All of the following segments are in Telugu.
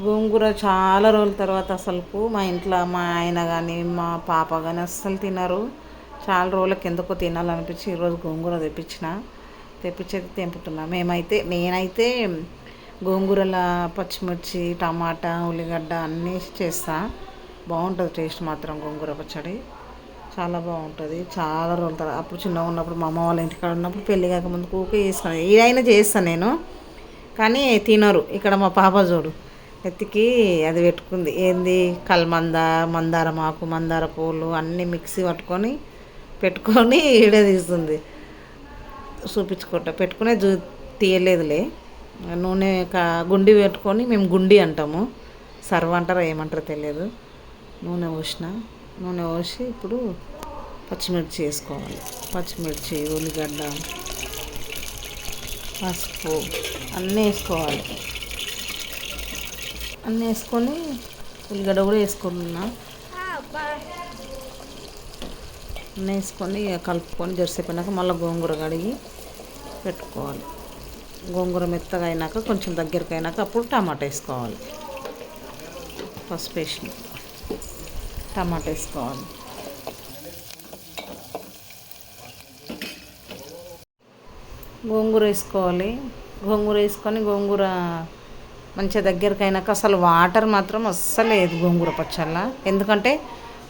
గోంగూర చాలా రోజుల తర్వాత అసలుకు మా ఇంట్లో మా ఆయన కానీ మా పాప కానీ అస్సలు తినరు. చాలా రోజులకి ఎందుకో తినాలనిపించి ఈరోజు గోంగూర తెప్పించేది తెంపుతున్నా. నేనైతే గోంగూరల పచ్చిమిర్చి టమాటా ఉల్లిగడ్డ అన్నీ చేస్తా. బాగుంటుంది టేస్ట్ మాత్రం గోంగూర పచ్చడి చాలా బాగుంటుంది. చాలా రోజుల తర్వాత అప్పుడు చిన్నగా ఉన్నప్పుడు మా అమ్మ వాళ్ళ ఇంటికాడ ఉన్నప్పుడు పెళ్ళి కాకముందు ఊకే చేస్తాను. ఏదైనా చేస్తాను నేను, కానీ తినరు. ఇక్కడ మా పాప చూడు ఎత్తికి అది పెట్టుకుంది, ఏంది మందారం ఆకు మందార పూలు అన్నీ మిక్సీ పెట్టుకొని ఈడ తీస్తుంది. పెట్టుకునే తీయలేదులే. నూనె గుండి పెట్టుకొని, మేము గుండి అంటాము, సర్వ అంటారో ఏమంటారో తెలియదు. నూనె పోసి ఇప్పుడు పచ్చిమిర్చి వేసుకోవాలి. పచ్చిమిర్చి ఉల్లిగడ్డ పసుపు అన్నీ వేసుకోవాలి. అన్నీ వేసుకొని ఉల్లిగడ్డ కూడా వేసుకుంటున్నా. అన్నీ వేసుకొని కలుపుకొని జెర్సేపోయినాక మళ్ళీ గోంగూర కడిగి పెట్టుకోవాలి. గోంగూర మెత్తగా అయినాక కొంచెం దగ్గరికి అయినాక అప్పుడు టమాటా వేసుకోవాలి. పసుపు వేసి టమాటా వేసుకోవాలి. గోంగూర వేసుకొని గోంగూర మంచిగా దగ్గరికి అయినాక అసలు వాటర్ మాత్రం అస్సలు లేదు గోంగూర పచ్చళ్ళ. ఎందుకంటే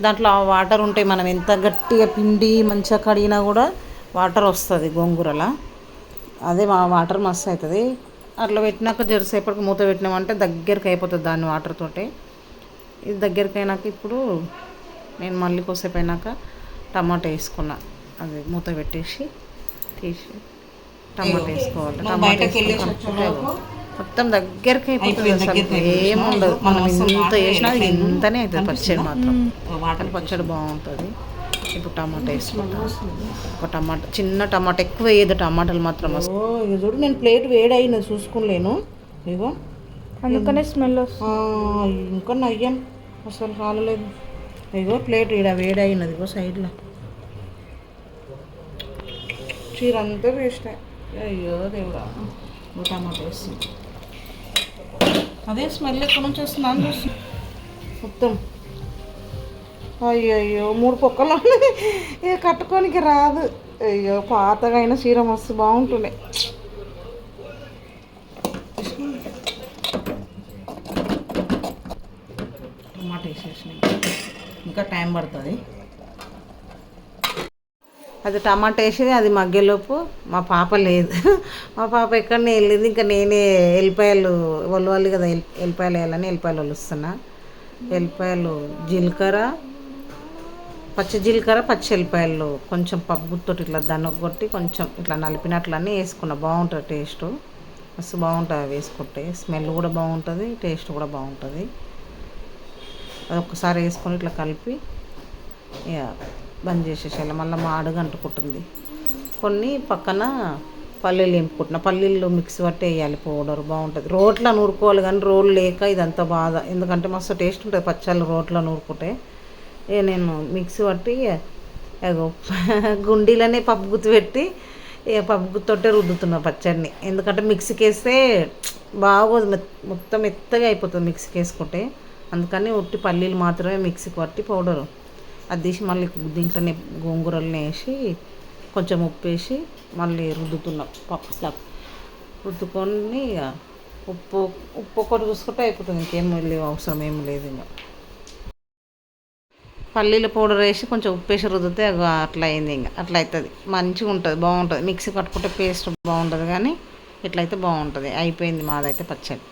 దాంట్లో ఆ వాటర్ ఉంటాయి. మనం ఎంత గట్టిగా పిండి మంచిగా కడిగినా కూడా వాటర్ వస్తుంది గోంగూరలా. అదే వాటర్ మస్తు అవుతుంది. అట్లా పెట్టినాక జరసేపటికి మూత పెట్టినామంటే దగ్గరికి అయిపోతుంది దాని వాటర్ తోటే. ఇది దగ్గరికి అయినాక ఇప్పుడు నేను మళ్ళీ కొద్దిసేపు అయినాక టమాటా వేసుకున్నా. అది మూత పెట్టేసి తీసి టమాటా వేసుకోవాలి. టమాటా వేసుకుంటే మొత్తం దగ్గరికి అయిపోతుంది. అసలు ఏముండదు. మనం ఇంత వేసినా ఇంతనే అవుతుంది పచ్చడి మాత్రం. వాటర్ పచ్చడి బాగుంటుంది. ఇప్పుడు టమాటా వేసుకుంటాం. ఒక చిన్న టమాటా ఎక్కువ వేయదు. టమాటాలు మాత్రం ఇక చూడు, నేను ప్లేట్ వేడైనా చూసుకోలేను. ఇగో అందుకనే స్మెల్ వస్తుంది. ఇంకా నయ్యం అసలు కాలలేదు. ఇగో ప్లేట్ ఇక్కడ వేడైనది. ఇగో సైడ్లో చీర అంతా వేస్ట్. అయ్యో దేవుడా. టమాటా వేస్తుంది. అదే స్మెల్ ఎక్కడి నుంచి వస్తుందని చూస్తుంది మొత్తం. అయ్యో 3 పొక్కలు ఇక కట్టుకోనికి రాదు. అయ్యో పాతగా అయినా చీర మస్తు బాగుంటుండే. టమాటా వేసేసినాయి. ఇంకా టైం పడుతుంది. అది టమాటా వేసేది అది మగ్గేలోపు మా పాప లేదు. మా పాప ఎక్కడనే వెళ్ళింది. ఇంకా నేనే ఎల్లిపాయలు ఒలవాలి కదా, ఎల్లిపాయలు వేయాలని ఎల్లిపాయలు ఒలుస్తున్నా. ఎల్లిపాయలు పచ్చి జీలకర్ర పచ్చి ఎల్లిపాయలు కొంచెం పప్పు గుత్తోటి ఇట్లా కొట్టి కొంచెం ఇట్లా నలిపినట్లన్నీ వేసుకున్నా. బాగుంటుంది టేస్ట్, మస్తు బాగుంటుంది అవి వేసుకుంటే. స్మెల్ కూడా బాగుంటుంది, టేస్ట్ కూడా బాగుంటుంది. అది ఒక్కసారి వేసుకొని ఇట్లా కలిపి ఇక బంద్ చేసేసేయాలి. మళ్ళీ మా అడుగు అంటుకుంటుంది. కొన్ని పక్కన పల్లీలు వేపుకుంటున్నా. పల్లీలు మిక్సీ పట్టి వేయాలి పౌడర్, బాగుంటుంది. రోట్లో నూరుకోవాలి కానీ రోలు లేక ఇదంతా బాధ. ఎందుకంటే మస్తు టేస్ట్ ఉంటుంది పచ్చళ్ళు రోట్లో నూరుకుంటే. నేను మిక్సీ పట్టి గుండీలోనే పప్పు గుత్తి పెట్టి పప్పు గుత్తొట్టే రుద్దుతున్నా పచ్చడిని. ఎందుకంటే మిక్సీకి వేస్తే బాగోదు, మొత్తం మెత్తగా అయిపోతుంది మిక్సీకి వేసుకుంటే. అందుకని ఉట్టి పల్లీలు మాత్రమే మిక్సీకి పట్టి పౌడరు అది తీసి మళ్ళీ దీంట్లోనే గోంగూరల్ని వేసి కొంచెం ఉప్పు వేసి మళ్ళీ రుద్దుతున్నాం. రుద్దుకొని ఉప్పు ఒకటి చూసుకుంటే అయిపోతుంది. ఇంకేం అవసరం ఏమి లేదు. ఇంకా పల్లీల పౌడర్ వేసి కొంచెం ఉప్పు వేసి రుద్దితే అట్లా అయింది. ఇంకా అట్లా అవుతుంది, మంచిగా ఉంటుంది, బాగుంటుంది. మిక్సీ కట్టుకుంటే పేస్ట్ బాగుంటుంది కానీ ఇట్లయితే బాగుంటుంది. అయిపోయింది మాదైతే పచ్చడి.